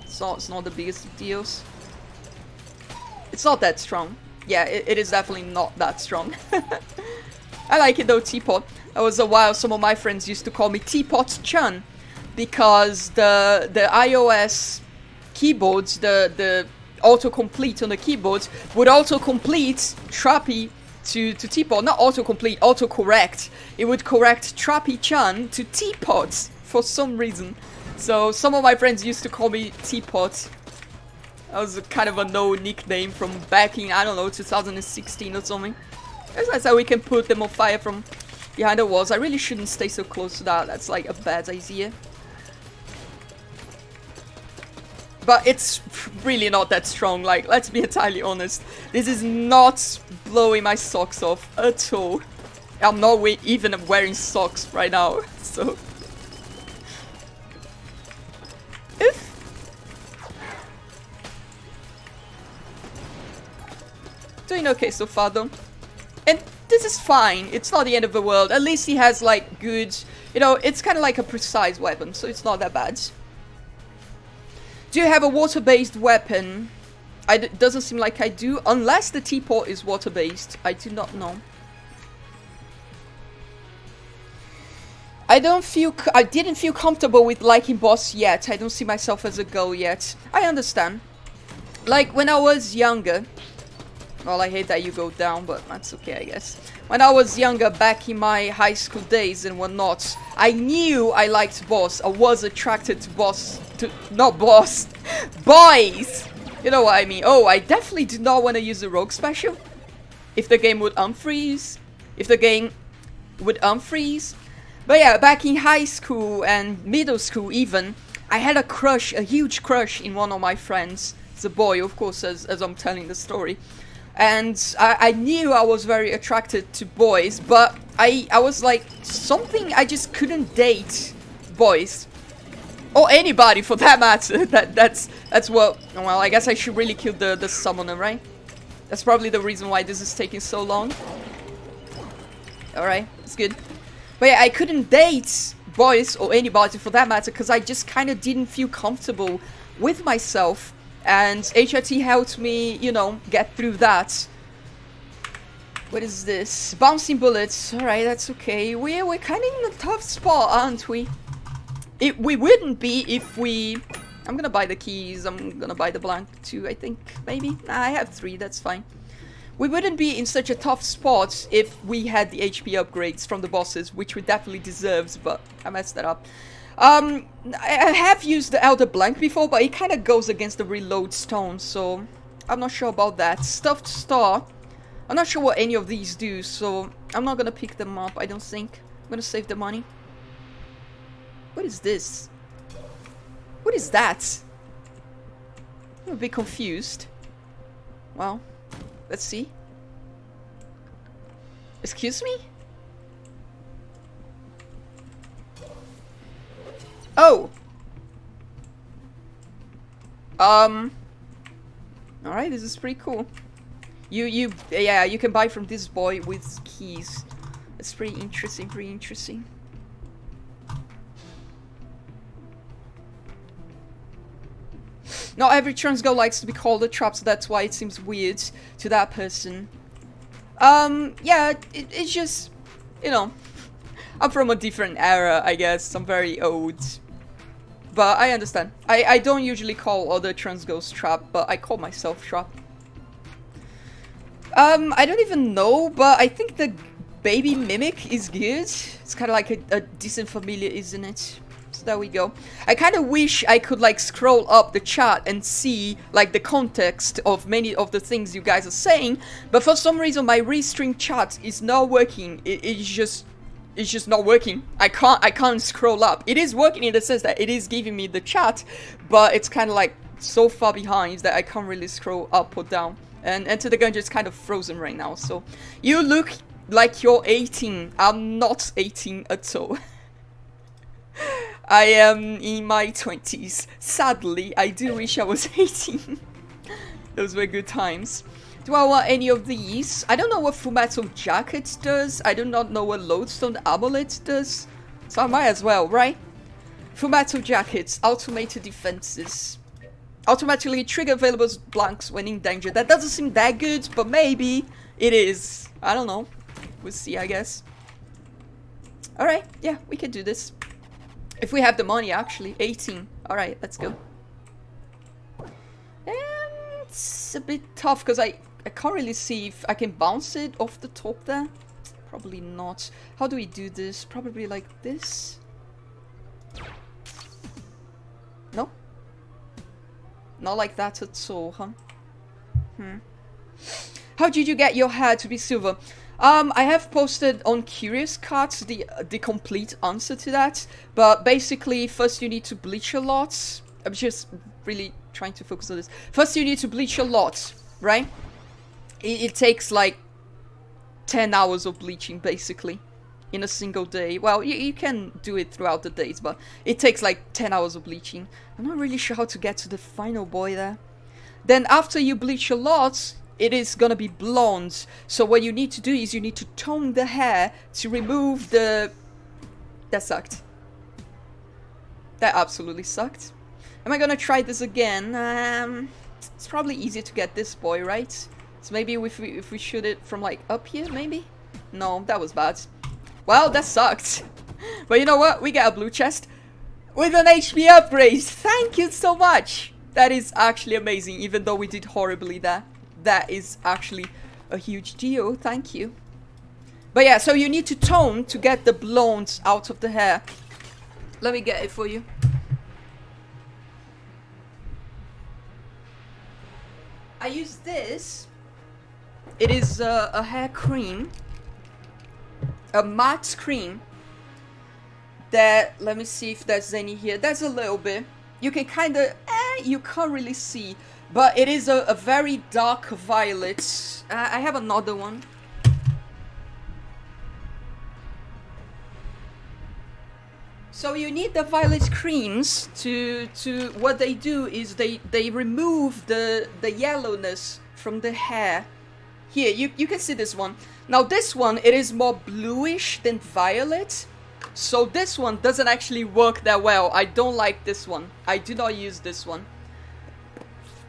It's not the biggest of deals. It's not that strong. Yeah, it is definitely not that strong. I like it though, teapot. That was a while some of my friends used to call me Teapot-chan, because the iOS keyboards, the autocomplete on the keyboards would autocomplete Trappy to teapot. Not autocomplete, autocorrect. It would correct Trappy-chan to teapot for some reason. So some of my friends used to call me Teapot. That was kind of a no nickname from back in, I don't know, 2016 or something. That's how we can put them on fire from behind the walls. I really shouldn't stay so close to that. That's like a bad idea. But it's really not that strong. Like, let's be entirely honest. This is not blowing my socks off at all. I'm not even wearing socks right now, so... Doing okay so far though. And this is fine. It's not the end of the world. At least he has like good... You know, it's kind of like a precise weapon, so it's not that bad. Do you have a water-based weapon? It doesn't seem like I do. Unless the teapot is water-based. I do not know. I didn't feel comfortable with liking boss yet. I don't see myself as a girl yet. I understand. Like, when I was younger... Well, I hate that you go down, but that's okay, I guess. When I was younger, back in my high school days and whatnot, I knew I liked boss. I was attracted to not boss, boys! You know what I mean. Oh, I definitely do not want to use the rogue special. If the game would unfreeze. But yeah, back in high school and middle school even, I had a crush, a huge crush in one of my friends. It's a boy, of course, as I'm telling the story. And I knew I was very attracted to boys, but I was like, something, I just couldn't date boys. Or anybody for that matter. That's what, well, I guess I should really kill the summoner, right? That's probably the reason why this is taking so long. Alright, it's good. But yeah, I couldn't date boys or anybody for that matter because I just kind of didn't feel comfortable with myself. And HRT helped me, you know, get through that. What is this? Bouncing bullets. Alright, that's okay. We're kind of in a tough spot, aren't we? We wouldn't be if we... I'm gonna buy the keys. I'm gonna buy the blank too, I think. Maybe? Nah, I have 3. That's fine. We wouldn't be in such a tough spot if we had the HP upgrades from the bosses, which we definitely deserves, but I messed that up. I have used the Elder Blank before, but it kind of goes against the reload stone, so I'm not sure about that. Stuffed Star. I'm not sure what any of these do, so I'm not gonna pick them up, I don't think. I'm gonna save the money. What is this? What is that? I'm a bit confused. Well, let's see. Excuse me? Oh! Alright, this is pretty cool. Yeah, you can buy from this boy with keys. It's pretty interesting, pretty interesting. Not every trans girl likes to be called a trap, so that's why it seems weird to that person. Yeah, it's just, you know, I'm from a different era, I guess. I'm very old. But I understand. I don't usually call other trans girls trap, but I call myself trap. I don't even know, but I think the baby mimic is good. It's kind of like a decent familiar, isn't it? So there we go. I kind of wish I could like scroll up the chat and see like the context of many of the things you guys are saying, but for some reason my restream chat is not working. It's just not working. I can't scroll up. It is working in the sense that it is giving me the chat, but it's kind of like so far behind that I can't really scroll up or down. And Enter the Gungeon is kind of frozen right now. So you look like you're 18. I'm not 18 at all. I am in my 20s. Sadly, I do wish I was 18. Those were good times. Do I want any of these? I don't know what Fullmetal Jacket does. I do not know what Lodestone Amulet does. So I might as well, right? Fullmetal Jackets. Automated defenses. Automatically trigger available blanks when in danger. That doesn't seem that good, but maybe it is. I don't know. We'll see, I guess. Alright, yeah, we can do this. If we have the money, actually. 18. Alright, let's go. It's a bit tough, because I can't really see if I can bounce it off the top there. Probably not. How do we do this? Probably like this? No? Not like that at all, huh? How did you get your hair to be silver? I have posted on Curious Cut the complete answer to that, but basically first you need to bleach a lot. I'm just really trying to focus on this. First you need to bleach a lot, right? It takes like 10 hours of bleaching basically in a single day. Well, you can do it throughout the days, but it takes like 10 hours of bleaching. I'm not really sure how to get to the final boy there. Then after you bleach a lot, it is gonna be blonde. So what you need to do is you need to tone the hair to remove the... That sucked. That absolutely sucked. Am I gonna try this again? It's probably easier to get this boy, right? So maybe if we shoot it from like up here, maybe? No, that was bad. Well, that sucked. But you know what? We got a blue chest with an HP upgrade. Thank you so much. That is actually amazing, even though we did horribly there. That is actually a huge deal. Thank you. But yeah, so you need to tone to get the blondes out of the hair. Let me get it for you. I use this. It is a hair cream. A matte cream. that, let me see if there's any here. There's a little bit. You can kind of, you can't really see, but it is a very dark violet. I have another one. So you need the violet creams to what they do is they remove the yellowness from the hair. Here, you can see this one. Now this one, it is more bluish than violet. So this one doesn't actually work that well. I don't like this one. I do not use this one.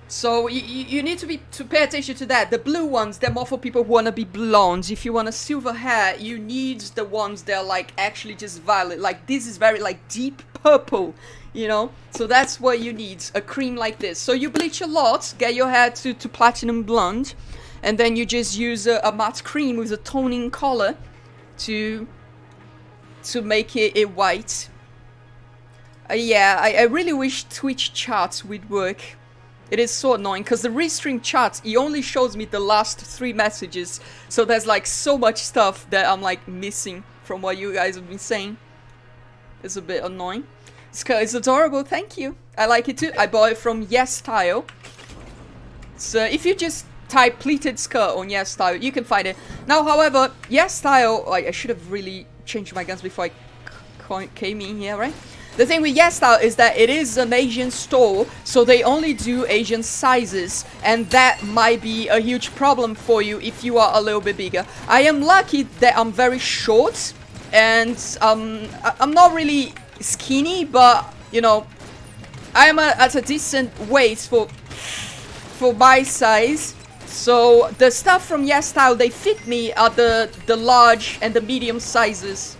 So you need to pay attention to that. The blue ones, they're more for people who want to be blonde. If you want a silver hair, you need the ones that are like actually just violet. Like this is very like deep purple, you know? So that's what you need, a cream like this. So you bleach a lot, get your hair to platinum blonde, and then you just use a matte cream with a toning color to make it white. Yeah, I really wish Twitch charts would work. It is so annoying because the restream chart, it only shows me the last 3 messages. So there's like so much stuff that I'm like missing from what you guys have been saying. It's a bit annoying. It's adorable, thank you. I like it too. I bought it from Yes Style. So if you just type pleated skirt on Yes Style, you can find it. Now, however, Yes Style, like, I should have really changed my guns before I came in here, right? The thing with Yes Style is that it is an Asian store, so they only do Asian sizes, and that might be a huge problem for you if you are a little bit bigger. I am lucky that I'm very short, and I'm not really skinny, but you know, I am at a decent weight for my size. So the stuff from Yes Style, they fit me at the large and the medium sizes.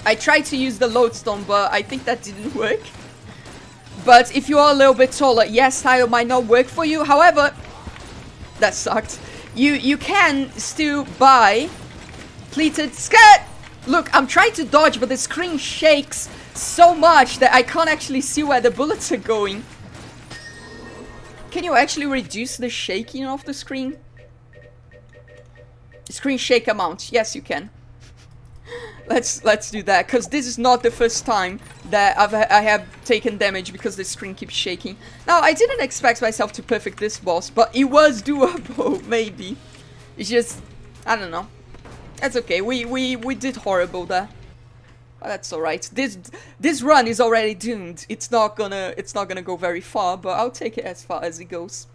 I tried to use the lodestone, but I think that didn't work. But if you are a little bit taller, Yes Style might not work for you. However, that sucked. You can still buy pleated skirt. Look, I'm trying to dodge, but the screen shakes so much that I can't actually see where the bullets are going. Can you actually reduce the shaking of the screen? Screen shake amount. Yes, you can. Let's do that, because this is not the first time that I have taken damage because the screen keeps shaking. Now, I didn't expect myself to perfect this boss, but it was doable, maybe. It's just, I don't know. That's okay. We did horrible there. But that's alright. This run is already doomed. It's not gonna go very far, but I'll take it as far as it goes.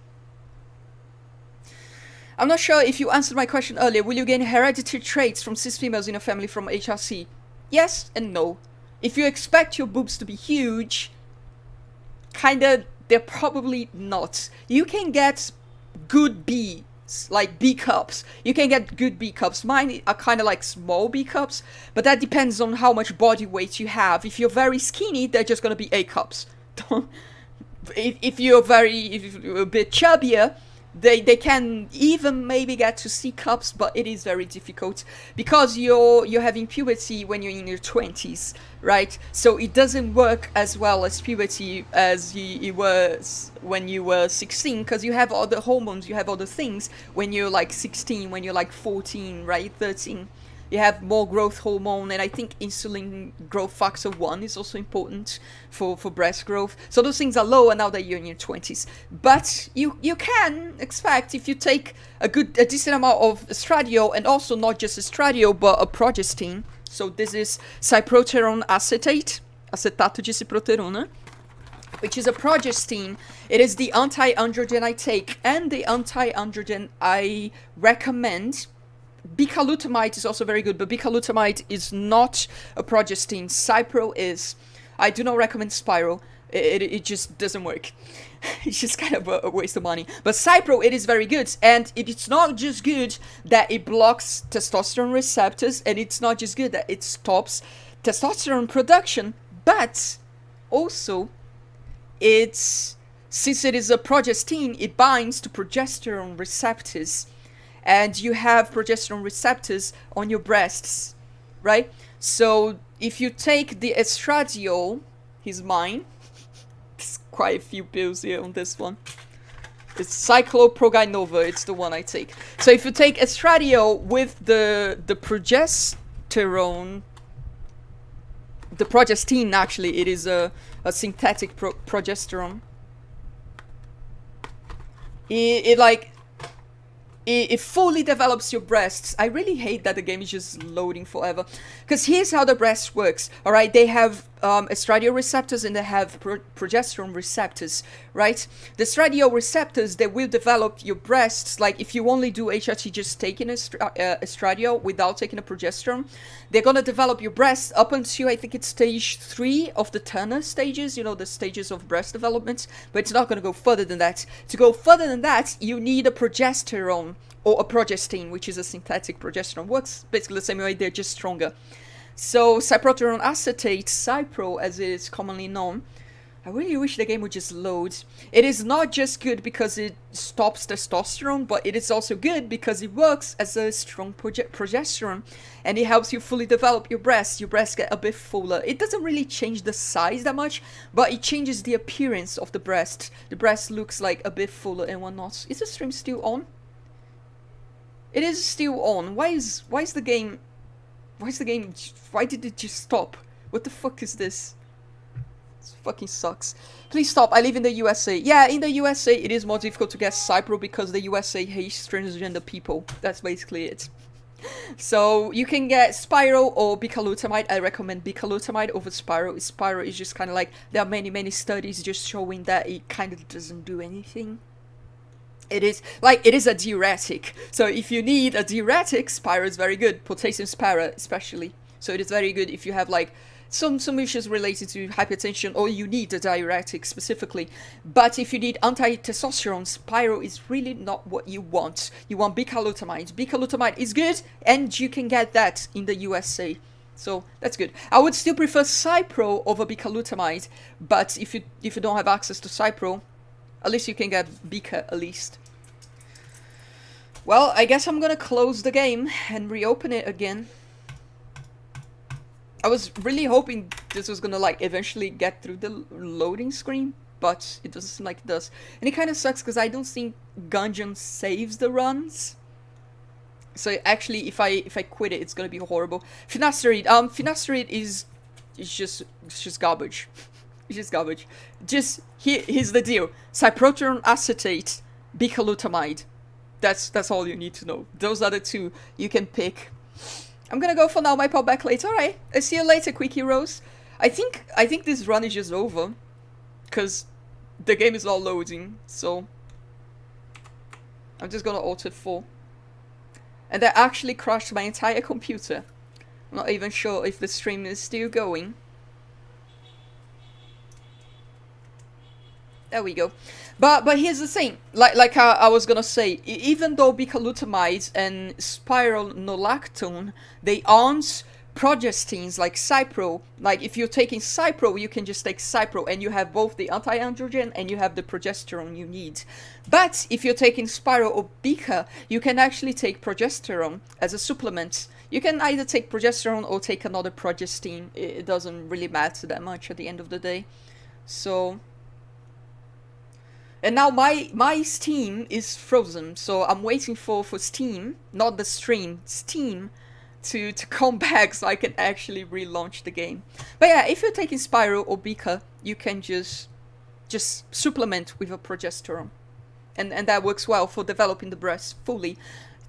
I'm not sure if you answered my question earlier. Will you gain hereditary traits from cis females in a family from HRC? Yes and no. If you expect your boobs to be huge, kinda, they're probably not. You can get good B's, like B cups. You can get good B cups. Mine are kind of like small B cups, but that depends on how much body weight you have. If you're very skinny, they're just gonna be A cups. if you're a bit chubbier, they can even maybe get to C cups, but it is very difficult because you're having puberty when you're in your 20s, right? So it doesn't work as well as puberty as it was when you were 16, because you have all the hormones, you have all the things when you're like 16, when you're like 14, right? 13. You have more growth hormone, and I think insulin growth factor 1 is also important for breast growth. So those things are lower now that you're in your 20s. But you can expect, if you take a decent amount of estradiol, and also not just estradiol, but a progestin. So this is cyproterone acetate, acetato de ciproterona, which is a progestin. It is the anti-androgen I take, and the anti-androgen I recommend. Bicalutamide is also very good, but bicalutamide is not a progestin. Cypro is. I do not recommend Spyro. It just doesn't work. It's just kind of a waste of money. But Cypro, it is very good. And it's not just good that it blocks testosterone receptors, and it's not just good that it stops testosterone production, but also since it is a progestin, it binds to progesterone receptors. And you have progesterone receptors on your breasts, right? So if you take the estradiol, he's mine. There's quite a few pills here on this one. It's cycloproginova, it's the one I take. So if you take estradiol with the progesterone The progestin, actually, it is a synthetic progesterone. It fully develops your breasts. I really hate that the game is just loading forever. Because here's how the breast works, alright? They have estradiol receptors and they have progesterone receptors, right? The estradiol receptors, they will develop your breasts. Like, if you only do HRT just taking estradiol without taking a progesterone, they're going to develop your breasts up until, I think it's stage 3 of the Turner stages, you know, the stages of breast development. But it's not going to go further than that. To go further than that, you need a progesterone or a progestin, which is a synthetic progesterone. Works basically the same way, they're just stronger. So cyproterone acetate, Cypro as it is commonly known, I really wish the game would just load. It is not just good because it stops testosterone, but it is also good because it works as a strong progesterone, and it helps you fully develop your breasts. Your breasts get a bit fuller. It doesn't really change the size that much, but it changes the appearance of the breast. The breast looks like a bit fuller and whatnot. Is the stream still on? It is still on. Why is the game... Why did it just stop? What the fuck is this? This fucking sucks. Please stop. I live in the USA. Yeah, in the USA it is more difficult to get Cypro because the USA hates transgender people. That's basically it. So you can get Spyro or bicalutamide. I recommend bicalutamide over Spyro. Spyro is just kind of like, there are many studies just showing that it kind of doesn't do anything. It is a diuretic. So if you need a diuretic, Spyro is very good. Potassium Spyro especially. So it is very good if you have like some issues related to hypertension or you need a diuretic specifically. But if you need anti-testosterone, Spyro is really not what you want. You want bicalutamide. Bicalutamide is good and you can get that in the USA. So that's good. I would still prefer Cypro over bicalutamide, but if you don't have access to Cypro, at least you can get Bica, at least. Well, I guess I'm gonna close the game and reopen it again. I was really hoping this was gonna, like, eventually get through the loading screen, but it doesn't seem like it does. And it kind of sucks, because I don't think Gungeon saves the runs. So actually, if I quit it, it's gonna be horrible. Finasteride. Finasteride is just garbage. It's just garbage. Here's the deal. Cyproterone acetate, bicalutamide. That's all you need to know. Those are the two you can pick. I'm gonna go for now. Might pop back later. Alright. I'll see you later, quick heroes. I think this run is just over. Because the game is not loading. So I'm just gonna alt F4. And that actually crashed my entire computer. I'm not even sure if the stream is still going. There we go. But here's the thing. Like I was gonna say, even though bicalutamide and spironolactone, they aren't progestins like Cypro. Like, if you're taking Cypro, you can just take Cypro and you have both the anti-androgen and you have the progesterone you need. But if you're taking Spyro or Bica, you can actually take progesterone as a supplement. You can either take progesterone or take another progestin. It doesn't really matter that much at the end of the day. So... And now my Steam is frozen, so I'm waiting for Steam, not the stream, Steam, to come back so I can actually relaunch the game. But yeah, if you're taking Spyro or Bica, you can just supplement with a progesterone. And that works well for developing the breasts fully.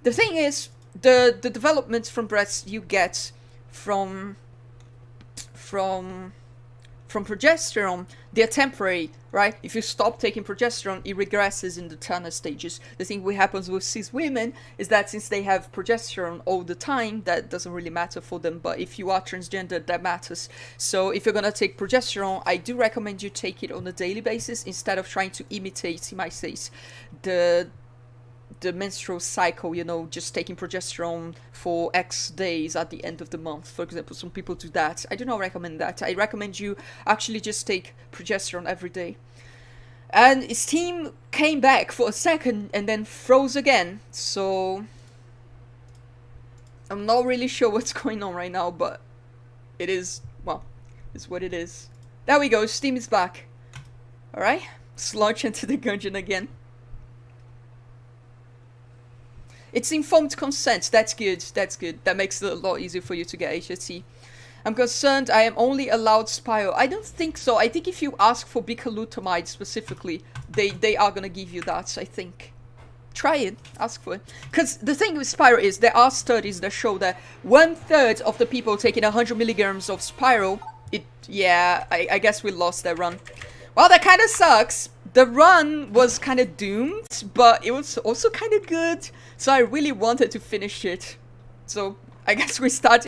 The thing is, the developments from breasts you get from progesterone, they're temporary, right? If you stop taking progesterone, it regresses in the Turner stages. The thing that happens with cis women is that since they have progesterone all the time, that doesn't really matter for them, but if you are transgender, that matters. So if you're gonna take progesterone, I do recommend you take it on a daily basis instead of trying to imitate, in my case, the menstrual cycle, you know, just taking progesterone for X days at the end of the month. For example, some people do that. I do not recommend that. I recommend you actually just take progesterone every day. And Steam came back for a second and then froze again, so I'm not really sure what's going on right now, but it is, well, it's what it is. There we go, Steam is back. Alright, let's launch Enter the Gungeon again. It's informed consent. That's good. That's good. That makes it a lot easier for you to get HSC. I'm concerned I am only allowed Spyro. I don't think so. I think if you ask for bicalutamide specifically, they are gonna give you that, I think. Try it. Ask for it. Because the thing with Spyro is there are studies that show that 1/3 of the people taking 100 milligrams of Spyro, I guess we lost that run. Well, that kind of sucks. The run was kind of doomed, but it was also kind of good. So I really wanted to finish it. So I guess we start